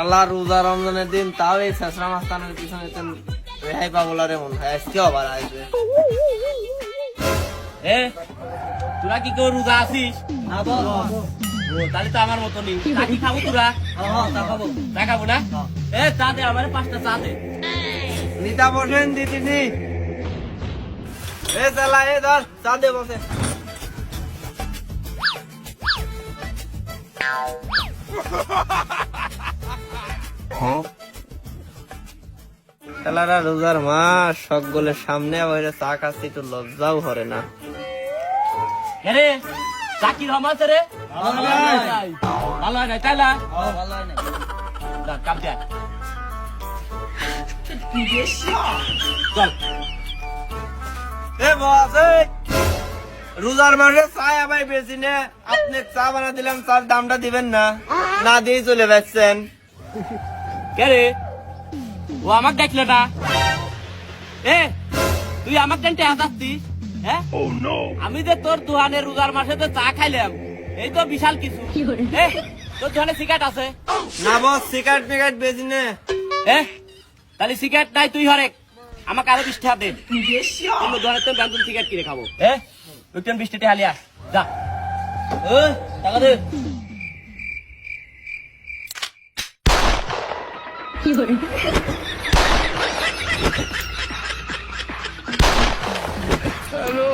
আল্লাহ রোজা রমজানের দিন তাও এই শেষরা মাস্তানের পিছনে রেহাই পাবলারে মন হয় আজকে আবার আসবে। এ তোরা কি কেউ রোজা আছিস? তাহলে তো আমার মতো নেই। চা কি খাবো তোরা? চা খাবো না? এ চা দে, আমার 5টা চা দে। নিতা বসেন দিদিনি। এ চালা এ ধর চা দে বসে। খেলারা রোজার মাস সকলের সামনে আবার চা খাচ্ছি, একটু লজ্জাও হরে না। রে চা কি রকম আছে রে? ভালো হয় নাই তাই না? যা, কাপ দে। চল এ বস এই রোজার মাসে চা আবার বেশি নে, আপনি চা বানা দিলাম, চার দামটা দিবেন না, না দিয়ে চলে যাচ্ছেন। কে রে? ও আমাকে দেখলে না? এ তুই আমাকে টেনতে হাসাচ্ছিস? হ্যাঁ, আমি যে তোর দোকানে রোজার মাসে তো চা খাইলাম, এই তো বিশাল কিছু। এ তোর দোকানে সিগারেট আছে না বস, সিগারেট পিগারেট বেশি নে। তাহলে সিগারেট নাই, তুই হরেক আমাকে আরো 20 টাকা দে। অন্য দোকানে তো ব্যঞ্জন সিগারেট কিনে খাবো। তুই 20 টাকা হালিয়া যা। টাকা দে। হ্যালো